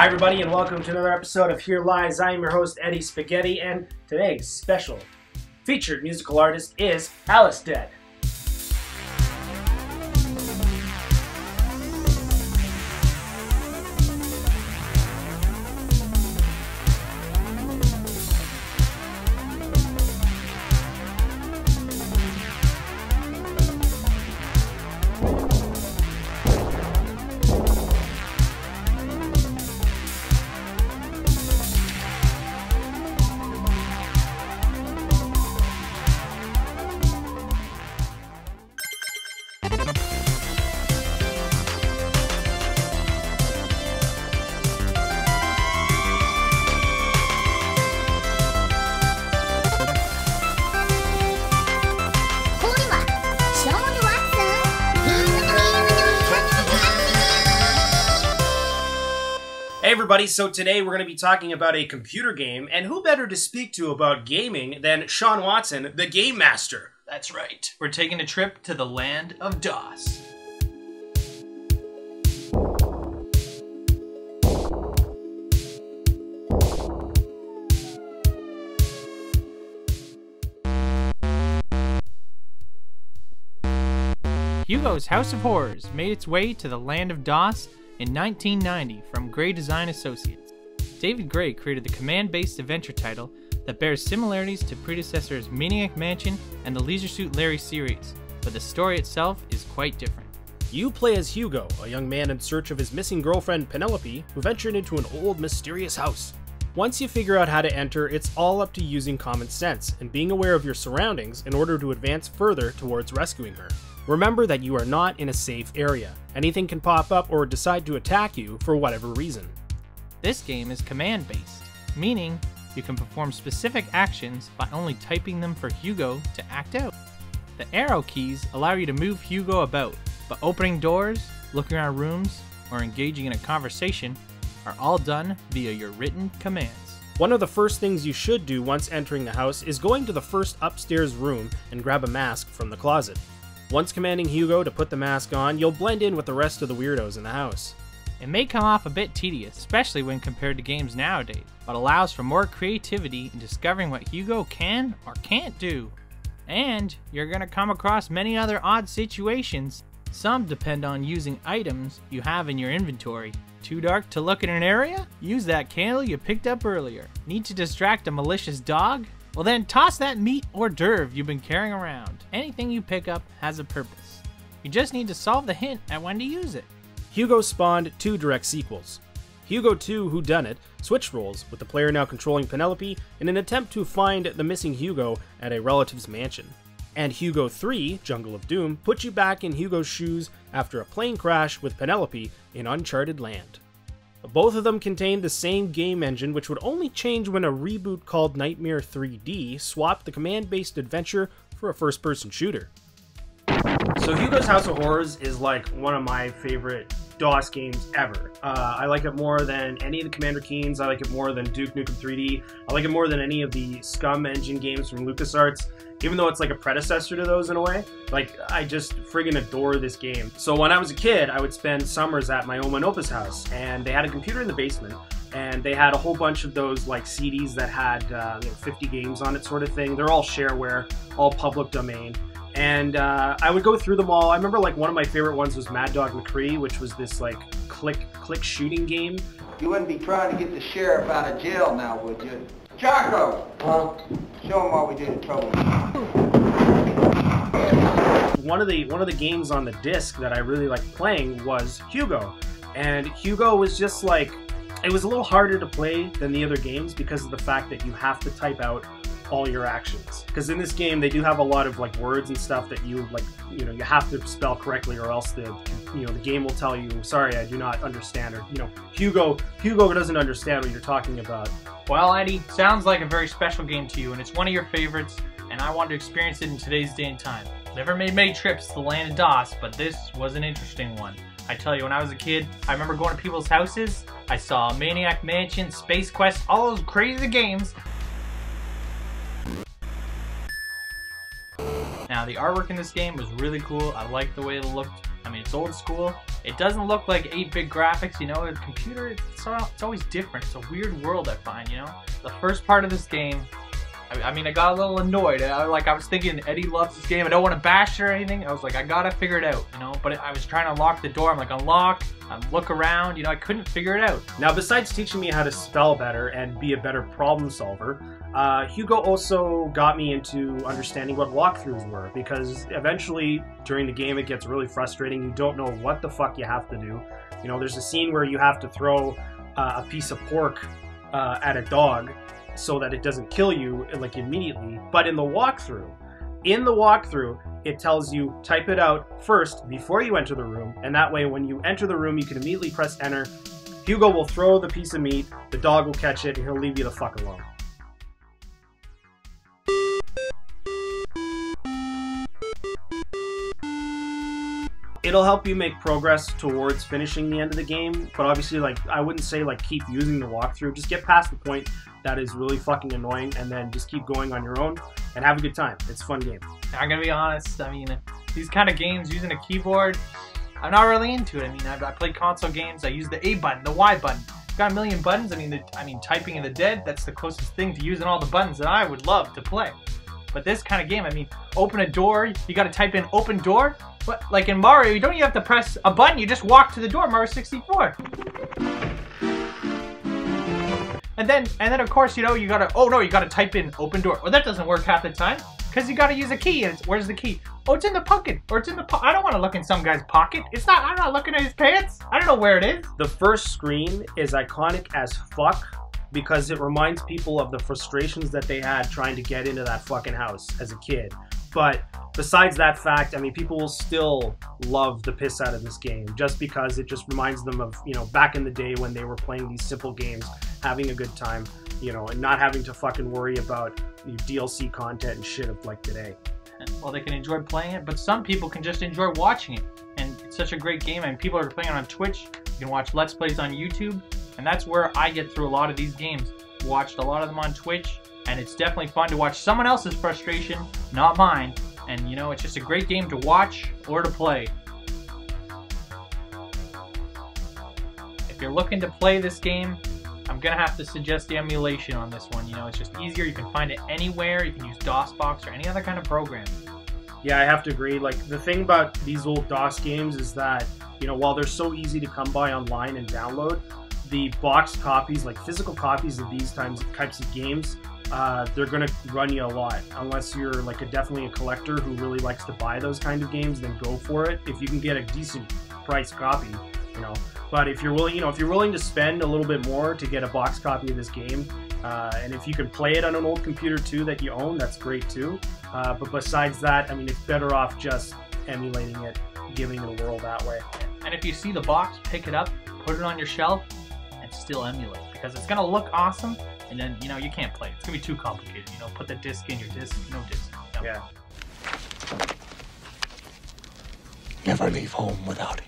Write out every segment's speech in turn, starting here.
Hi everybody and welcome to another episode of Here Lies. I am your host Eddie Spaghetti and today's special featured musical artist is Palisded. Hey everybody, so today we're going to be talking about a computer game, and who better to speak to about gaming than Sean Watson, the Game Master. That's right. We're taking a trip to the land of DOS. Hugo's House of Horrors made its way to the land of DOS in 1990 from Gray Design Associates. David Gray created the command-based adventure title that bears similarities to predecessors Maniac Mansion and the Leisure Suit Larry series, but the story itself is quite different. You play as Hugo, a young man in search of his missing girlfriend Penelope, who ventured into an old, mysterious house. Once you figure out how to enter, it's all up to using common sense and being aware of your surroundings in order to advance further towards rescuing her. Remember that you are not in a safe area. Anything can pop up or decide to attack you for whatever reason. This game is command-based, meaning you can perform specific actions by only typing them for Hugo to act out. The arrow keys allow you to move Hugo about, but opening doors, looking around rooms, or engaging in a conversation are all done via your written commands. One of the first things you should do once entering the house is going to the first upstairs room and grab a mask from the closet. Once commanding Hugo to put the mask on, you'll blend in with the rest of the weirdos in the house. It may come off a bit tedious, especially when compared to games nowadays, but allows for more creativity in discovering what Hugo can or can't do. And you're going to come across many other odd situations. Some depend on using items you have in your inventory. Too dark to look in an area? Use that candle you picked up earlier. Need to distract a malicious dog? Well then, toss that meat hors d'oeuvre you've been carrying around. Anything you pick up has a purpose. You just need to solve the hint at when to use it. Hugo spawned two direct sequels. Hugo 2 Whodunit switched roles, with the player now controlling Penelope in an attempt to find the missing Hugo at a relative's mansion. And Hugo 3 Jungle of Doom put you back in Hugo's shoes after a plane crash with Penelope in uncharted land. Both of them contained the same game engine, which would only change when a reboot called Nightmare 3D swapped the command-based adventure for a first-person shooter. So Hugo's House of Horrors is like one of my favorite DOS games ever. I like it more than any of the Commander Keens. I like it more than Duke Nukem 3D. I like it more than any of the Scum engine games from LucasArts. Even though it's like a predecessor to those in a way, like I just friggin' adore this game. So when I was a kid, I would spend summers at my Oma and Opa's house, and they had a computer in the basement, and they had a whole bunch of those like CDs that had 50 games on it sort of thing. They're all shareware, all public domain. And I would go through them all. I remember like one of my favorite ones was Mad Dog McCree, which was this like click shooting game. You wouldn't be trying to get the sheriff out of jail now, would you? Chaco! Show him what we did to trouble. One of the games on the disc that I really liked playing was Hugo. And Hugo was just like, it was a little harder to play than the other games because of the fact that you have to type out all your actions. Because in this game, they do have a lot of like words and stuff that you like, you have to spell correctly, or else the game will tell you, sorry, I do not understand, or Hugo doesn't understand what you're talking about. Well, Eddie, sounds like a very special game to you, and it's one of your favorites, and I want to experience it in today's day and time. Never made many trips to the land of DOS, but this was an interesting one. I tell you, when I was a kid, I remember going to people's houses. I saw Maniac Mansion, Space Quest, all those crazy games. Now, the artwork in this game was really cool. I liked the way it looked. I mean, it's old school, It doesn't look like 8-bit graphics, you know. The computer, it's always different. It's a weird world, I find, you know. The first part of this game, I mean, I got a little annoyed. I was thinking, Eddie loves this game. I don't want to bash it or anything. I was like, I gotta figure it out, you know. But I was trying to unlock the door. I'm like, unlock, look around. You know, I couldn't figure it out. Now, besides teaching me how to spell better and be a better problem solver, Hugo also got me into understanding what walkthroughs were, because eventually during the game it gets really frustrating. You don't know what the fuck you have to do. You know, there's a scene where you have to throw a piece of pork at a dog so that it doesn't kill you like immediately. But in the walkthrough, it tells you type it out first before you enter the room, and that way when you enter the room you can immediately press enter. Hugo will throw the piece of meat, the dog will catch it, and he'll leave you the fuck alone. It'll help you make progress towards finishing the end of the game, but obviously, like, I wouldn't say, like, keep using the walkthrough. Just get past the point that is really fucking annoying, and then just keep going on your own and have a good time. It's a fun game. I'm gonna be honest, I mean, these kind of games using a keyboard, I'm not really into it. I mean, I play console games, I use the A button, the Y button. Got a million buttons. I mean, typing in the dead, that's the closest thing to using all the buttons that I would love to play. But this kind of game, I mean, open a door, you gotta type in open door. But like in Mario, you don't even have to press a button, you just walk to the door, Mario 64. And then of course, you know, you gotta type in open door. Well, that doesn't work half the time, because you gotta use a key, and where's the key? Oh, it's in the pocket, or it's in the I don't want to look in some guy's pocket. I'm not looking at his pants. I don't know where it is. The first screen is iconic as fuck, because it reminds people of the frustrations that they had trying to get into that fucking house as a kid. But besides that fact, I mean, people will still love the piss out of this game just because it just reminds them of, you know, back in the day when they were playing these simple games, having a good time, you know, and not having to fucking worry about DLC content and shit of like today. Well, they can enjoy playing it, but some people can just enjoy watching it. And it's such a great game. I mean, people are playing it on Twitch. You can watch Let's Plays on YouTube. And that's where I get through a lot of these games. Watched a lot of them on Twitch. And it's definitely fun to watch someone else's frustration, not mine. And, you know, it's just a great game to watch or to play. If you're looking to play this game, I'm going to have to suggest the emulation on this one. You know, it's just easier. You can find it anywhere. You can use DOSBox or any other kind of program. Yeah, I have to agree. Like, the thing about these old DOS games is that, you know, while they're so easy to come by online and download, the box copies, like physical copies of these types of games, they're going to run you a lot. Unless you're like definitely a collector who really likes to buy those kind of games, then go for it. If you can get a decent price copy, you know. But if you're willing, you know, if you're willing to spend a little bit more to get a box copy of this game, and if you can play it on an old computer too that you own, that's great too. But besides that, I mean, it's better off just emulating it, giving it a whirl that way. And if you see the box, pick it up, put it on your shelf, and still emulate, because it's gonna look awesome. And then, you know, you can't play it. It's gonna be too complicated. You know, put the disc in your disc, no disc. No. Yeah. Never leave home without it.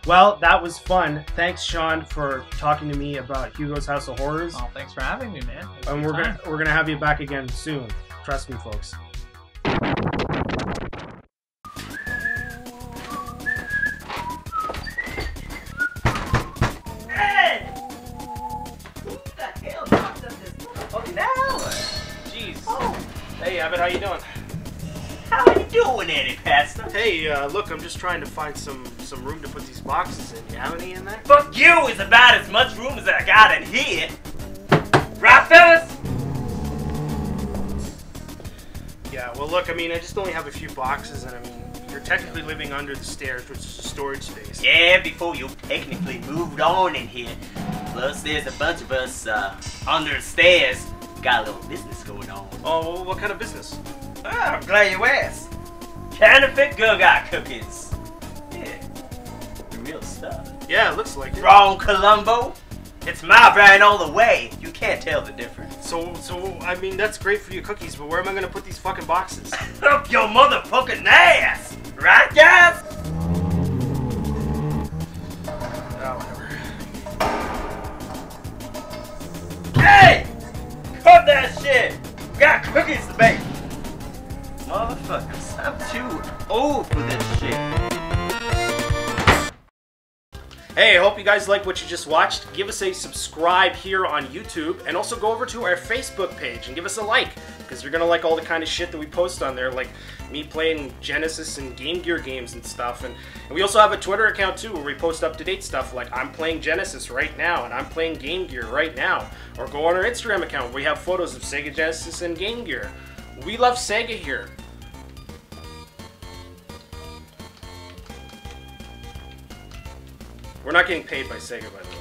Well, that was fun. Thanks, Sean, for talking to me about Hugo's House of Horrors. Oh, thanks for having me, man. And we're gonna have you back again soon. Trust me, folks. Hey, Abbott, how you doing? How are you doing, Eddie Pastor? Hey, look, I'm just trying to find some room to put these boxes in. You have any in there? Fuck you is about as much room as I got in here. Right, fellas? Yeah, well, look, I mean, I just only have a few boxes, and I mean, you're technically living under the stairs, which is a storage space. Yeah, before you technically moved on in here. Plus, there's a bunch of us under the stairs. Got a little business going on. Oh, well, what kind of business? Oh, I'm glad you asked. Counterfeit Go-Got cookies. Yeah, the real stuff. Yeah, it looks like it. Wrong, Columbo. It's my brand all the way. You can't tell the difference. So, I mean, that's great for your cookies, but where am I gonna put these fucking boxes? Up your motherfucking ass! Right, guys? Oh, whatever. Hey! Cut that shit! Got cookies to bake! Motherfuckers, I'm too old for this shit. guys like what you just watched, give us a subscribe here on YouTube, and also go over to our Facebook page and give us a like, because you're gonna like all the kind of shit that we post on there, like me playing Genesis and Game Gear games and stuff. And we also have a Twitter account too, where we post up-to-date stuff, like I'm playing Genesis right now, and I'm playing Game Gear right now. Or go on our Instagram account, where we have photos of Sega Genesis and Game Gear. We love Sega here. We're not getting paid by Sega, by the way.